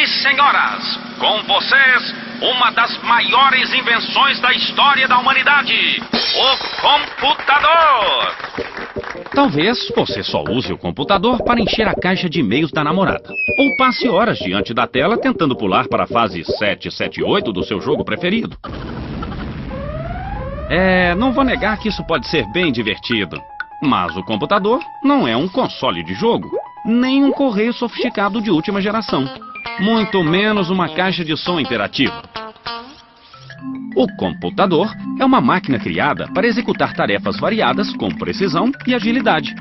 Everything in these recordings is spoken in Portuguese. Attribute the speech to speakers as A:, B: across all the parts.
A: e senhoras, com vocês, uma das maiores invenções da história da humanidade, o computador.
B: Talvez você só use o computador para encher a caixa de e-mails da namorada. Ou passe horas diante da tela tentando pular para a fase 778 do seu jogo preferido. Não vou negar que isso pode ser bem divertido. Mas o computador não é um console de jogo, nem um correio sofisticado de última geração. Muito menos uma caixa de som interativa. O computador é uma máquina criada para executar tarefas variadas com precisão e agilidade.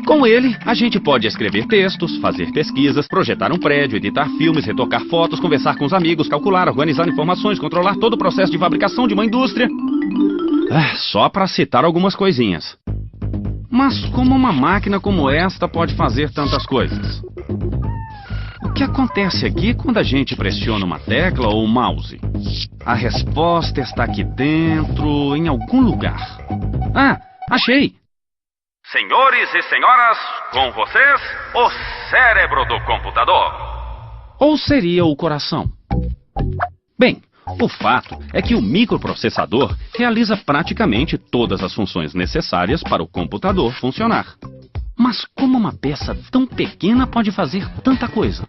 B: Com ele, a gente pode escrever textos, fazer pesquisas, projetar um prédio, editar filmes, retocar fotos, conversar com os amigos, calcular, organizar informações, controlar todo o processo de fabricação de uma indústria. Só para citar algumas coisinhas. Mas como uma máquina como esta pode fazer tantas coisas? O que acontece aqui quando a gente pressiona uma tecla ou um mouse? A resposta está aqui dentro, em algum lugar. Achei!
A: Senhores e senhoras, com vocês, o cérebro do computador.
B: Ou seria o coração? Bem, o fato é que o microprocessador realiza praticamente todas as funções necessárias para o computador funcionar. Mas como uma peça tão pequena pode fazer tanta coisa?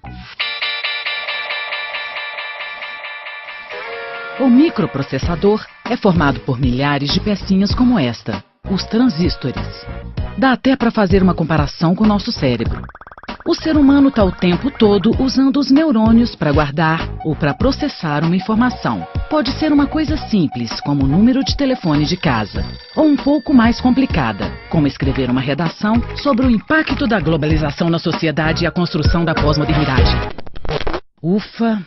C: O microprocessador é formado por milhares de pecinhas como esta, os transistores. Dá até para fazer uma comparação com o nosso cérebro. O ser humano está o tempo todo usando os neurônios para guardar ou para processar uma informação. Pode ser uma coisa simples, como o número de telefone de casa, ou um pouco mais complicada, como escrever uma redação sobre o impacto da globalização na sociedade e a construção da pós-modernidade. Ufa,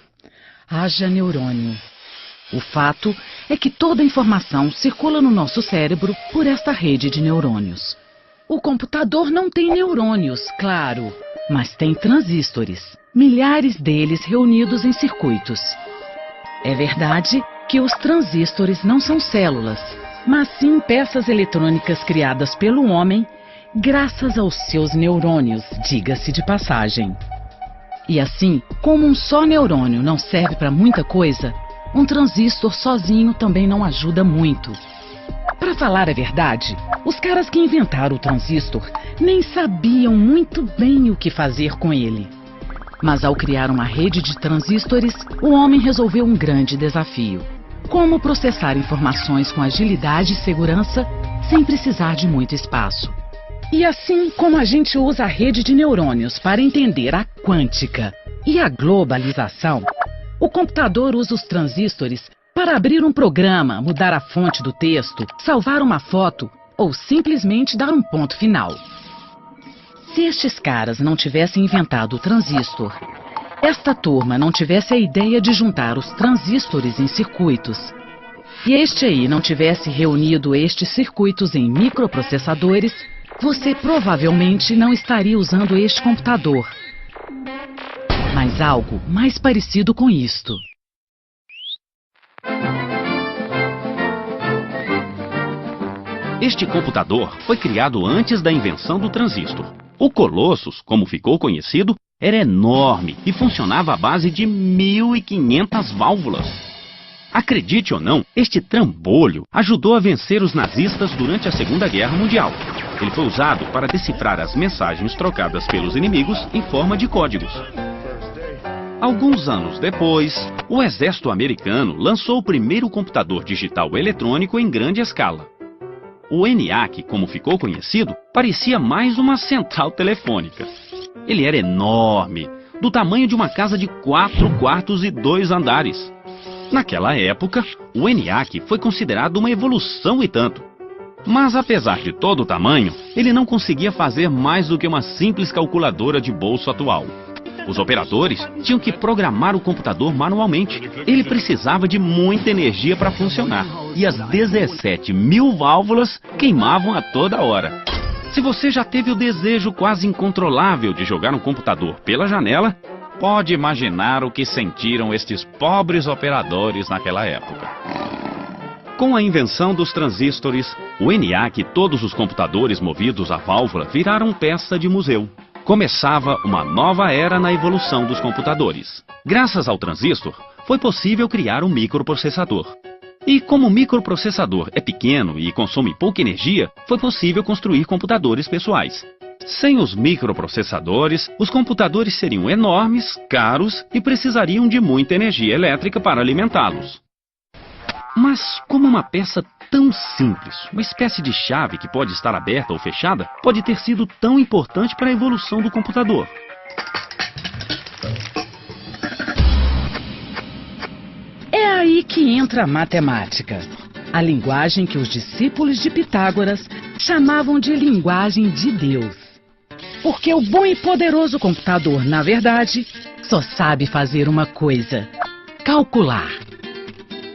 C: haja neurônio. O fato é que toda a informação circula no nosso cérebro por esta rede de neurônios. O computador não tem neurônios, claro, mas tem transistores, milhares deles reunidos em circuitos. É verdade que os transistores não são células, mas sim peças eletrônicas criadas pelo homem graças aos seus neurônios, diga-se de passagem. E assim, como um só neurônio não serve para muita coisa, um transistor sozinho também não ajuda muito. Para falar a verdade, os caras que inventaram o transistor nem sabiam muito bem o que fazer com ele. Mas ao criar uma rede de transistores, o homem resolveu um grande desafio. Como processar informações com agilidade e segurança sem precisar de muito espaço. E assim como a gente usa a rede de neurônios para entender a quântica e a globalização, o computador usa os transistores para abrir um programa, mudar a fonte do texto, salvar uma foto ou simplesmente dar um ponto final. Se estes caras não tivessem inventado o transistor, esta turma não tivesse a ideia de juntar os transistores em circuitos, e este aí não tivesse reunido estes circuitos em microprocessadores, você provavelmente não estaria usando este computador. Mas algo mais parecido com isto.
B: Este computador foi criado antes da invenção do transistor. O Colossus, como ficou conhecido, era enorme e funcionava à base de 1.500 válvulas. Acredite ou não, este trambolho ajudou a vencer os nazistas durante a Segunda Guerra Mundial. Ele foi usado para decifrar as mensagens trocadas pelos inimigos em forma de códigos. Alguns anos depois, o exército americano lançou o primeiro computador digital eletrônico em grande escala. O ENIAC, como ficou conhecido, parecia mais uma central telefônica. Ele era enorme, do tamanho de uma casa de 4 quartos e 2 andares. Naquela época, o ENIAC foi considerado uma evolução e tanto. Mas apesar de todo o tamanho, ele não conseguia fazer mais do que uma simples calculadora de bolso atual. Os operadores tinham que programar o computador manualmente. Ele precisava de muita energia para funcionar. E as 17.000 válvulas queimavam a toda hora. Se você já teve o desejo quase incontrolável de jogar um computador pela janela, pode imaginar o que sentiram estes pobres operadores naquela época. Com a invenção dos transistores, o ENIAC e todos os computadores movidos a válvula viraram peça de museu. Começava uma nova era na evolução dos computadores. Graças ao transistor, foi possível criar um microprocessador. E como o microprocessador é pequeno e consome pouca energia, foi possível construir computadores pessoais. Sem os microprocessadores, os computadores seriam enormes, caros e precisariam de muita energia elétrica para alimentá-los. Mas como uma peça tão simples, uma espécie de chave que pode estar aberta ou fechada, pode ter sido tão importante para a evolução do computador?
C: É aí que entra a matemática, a linguagem que os discípulos de Pitágoras chamavam de linguagem de Deus. Porque o bom e poderoso computador, na verdade, só sabe fazer uma coisa: calcular.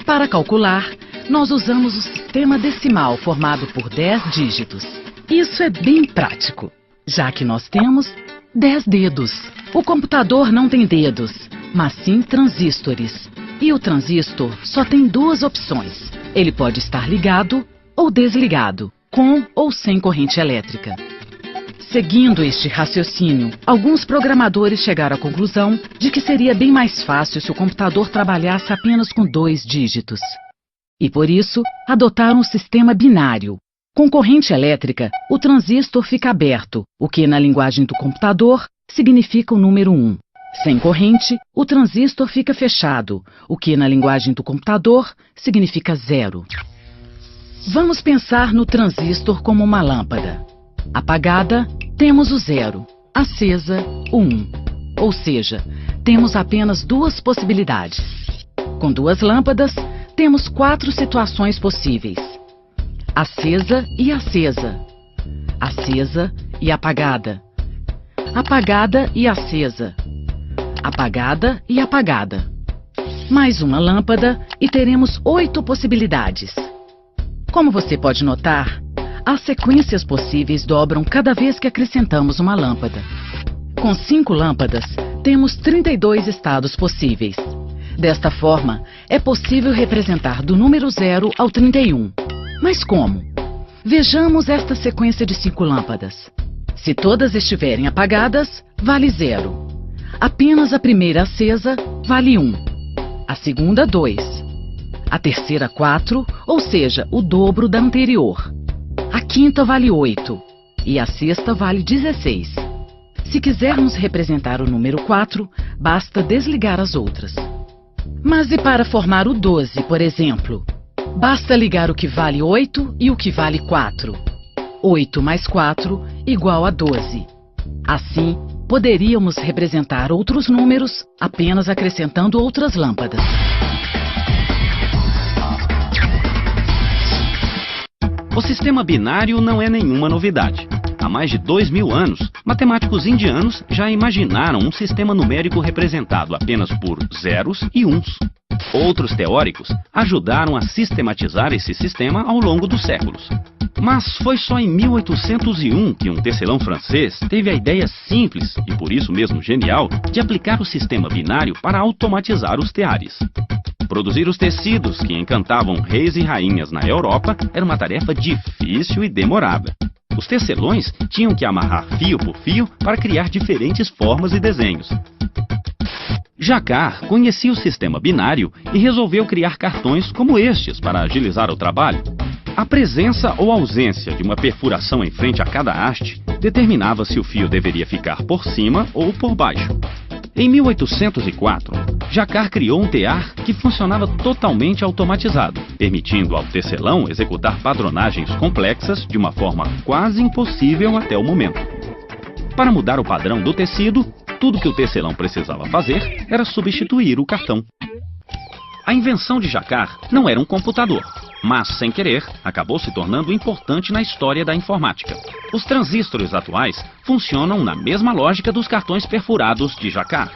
C: Para calcular, nós usamos o sistema decimal formado por 10 dígitos. Isso é bem prático, já que nós temos 10 dedos. O computador não tem dedos, mas sim transistores. E o transistor só tem duas opções. Ele pode estar ligado ou desligado, com ou sem corrente elétrica. Seguindo este raciocínio, alguns programadores chegaram à conclusão de que seria bem mais fácil se o computador trabalhasse apenas com 2 dígitos. E por isso, adotaram um sistema binário. Com corrente elétrica, o transistor fica aberto, o que na linguagem do computador significa o número 1. Sem corrente, o transistor fica fechado, o que na linguagem do computador significa 0. Vamos pensar no transistor como uma lâmpada. Apagada, temos o 0. Acesa, o 1. Ou seja, temos apenas 2 possibilidades. Com 2 lâmpadas, temos 4 situações possíveis: acesa e acesa, acesa e apagada, apagada e acesa, apagada e apagada. Mais uma lâmpada e teremos 8 possibilidades. Como você pode notar, as sequências possíveis dobram cada vez que acrescentamos uma lâmpada. Com 5 lâmpadas, temos 32 estados possíveis. Desta forma, é possível representar do número 0 ao 31. Mas como? Vejamos esta sequência de 5 lâmpadas. Se todas estiverem apagadas, vale 0. Apenas a primeira acesa vale 1. A segunda, 2. A terceira, 4, ou seja, o dobro da anterior. A quinta vale 8 e a sexta vale 16. Se quisermos representar o número 4, basta desligar as outras. Mas e para formar o 12, por exemplo? Basta ligar o que vale 8 e o que vale 4. 8 mais 4 igual a 12. Assim, poderíamos representar outros números apenas acrescentando outras lâmpadas.
B: O sistema binário não é nenhuma novidade. Há mais de 2000 anos, matemáticos indianos já imaginaram um sistema numérico representado apenas por zeros e uns. Outros teóricos ajudaram a sistematizar esse sistema ao longo dos séculos. Mas foi só em 1801 que um tecelão francês teve a ideia simples, e por isso mesmo genial, de aplicar o sistema binário para automatizar os teares. Produzir os tecidos que encantavam reis e rainhas na Europa era uma tarefa difícil e demorada. Os tecelões tinham que amarrar fio por fio para criar diferentes formas e desenhos. Jacquard conhecia o sistema binário e resolveu criar cartões como estes para agilizar o trabalho. A presença ou ausência de uma perfuração em frente a cada haste determinava se o fio deveria ficar por cima ou por baixo. Em 1804, Jacquard criou um tear que funcionava totalmente automatizado, permitindo ao tecelão executar padronagens complexas de uma forma quase impossível até o momento. Para mudar o padrão do tecido, tudo que o tecelão precisava fazer era substituir o cartão. A invenção de Jacquard não era um computador, mas, sem querer, acabou se tornando importante na história da informática. Os transistores atuais funcionam na mesma lógica dos cartões perfurados de Jacquard.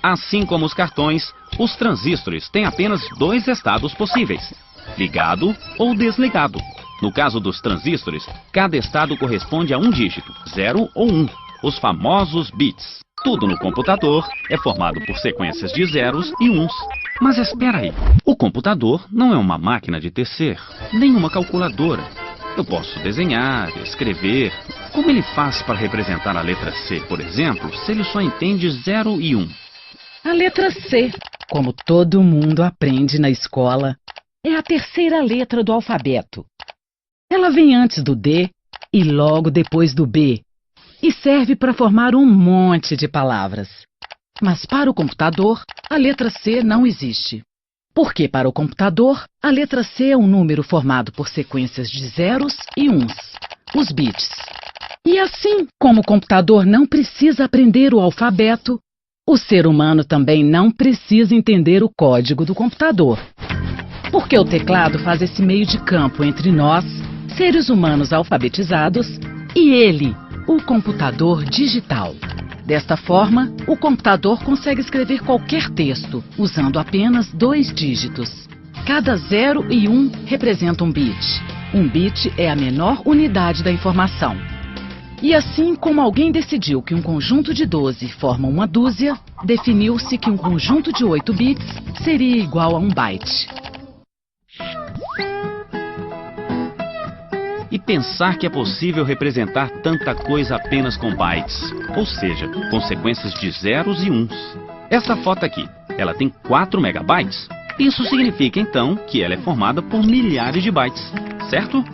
B: Assim como os cartões, os transistores têm apenas 2 estados possíveis: ligado ou desligado. No caso dos transistores, cada estado corresponde a um dígito, 0 ou 1, os famosos bits. Tudo no computador é formado por sequências de zeros e uns. Mas espera aí, o computador não é uma máquina de tecer, nem uma calculadora. Eu posso desenhar, escrever. Como ele faz para representar a letra C, por exemplo, se ele só entende 0 e 1?
C: A letra C, como todo mundo aprende na escola, é a terceira letra do alfabeto. Ela vem antes do D e logo depois do B, e serve para formar um monte de palavras. Mas para o computador, a letra C não existe. Porque para o computador, a letra C é um número formado por sequências de zeros e uns, os bits. E assim como o computador não precisa aprender o alfabeto, o ser humano também não precisa entender o código do computador. Porque o teclado faz esse meio de campo entre nós, seres humanos alfabetizados, e ele, o computador digital. Desta forma, o computador consegue escrever qualquer texto, usando apenas 2 dígitos. Cada 0 e 1 representa um bit. Um bit é a menor unidade da informação. E assim como alguém decidiu que um conjunto de 12 forma uma dúzia, definiu-se que um conjunto de 8 bits seria igual a um byte.
B: E pensar que é possível representar tanta coisa apenas com bytes, ou seja, com sequências de zeros e uns. Essa foto aqui, ela tem 4 megabytes. Isso significa então que ela é formada por milhares de bytes, certo?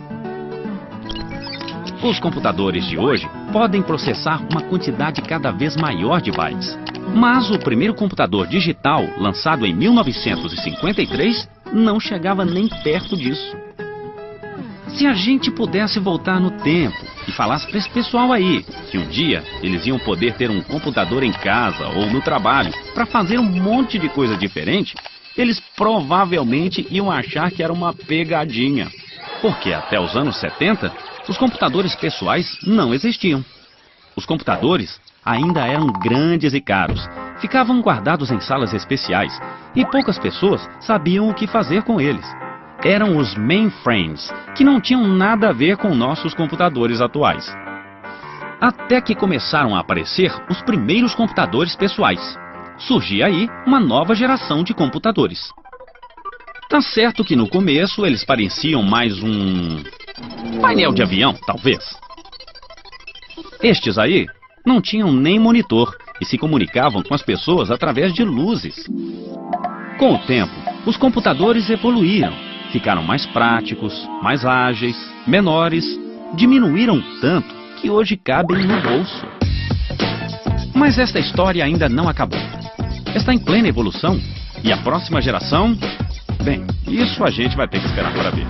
B: Os computadores de hoje podem processar uma quantidade cada vez maior de bytes. Mas o primeiro computador digital, lançado em 1953, não chegava nem perto disso. Se a gente pudesse voltar no tempo e falasse para esse pessoal aí que um dia eles iam poder ter um computador em casa ou no trabalho para fazer um monte de coisa diferente, eles provavelmente iam achar que era uma pegadinha. Porque até os anos 70, os computadores pessoais não existiam. Os computadores ainda eram grandes e caros, ficavam guardados em salas especiais e poucas pessoas sabiam o que fazer com eles. Eram os mainframes, que não tinham nada a ver com nossos computadores atuais. Até que começaram a aparecer os primeiros computadores pessoais. Surgia aí uma nova geração de computadores. Tá certo que no começo eles pareciam mais um painel de avião, talvez. Estes aí não tinham nem monitor e se comunicavam com as pessoas através de luzes. Com o tempo, os computadores evoluíram. Ficaram mais práticos, mais ágeis, menores, diminuíram tanto que hoje cabem no bolso. Mas esta história ainda não acabou. Está em plena evolução e a próxima geração, bem, isso a gente vai ter que esperar para ver.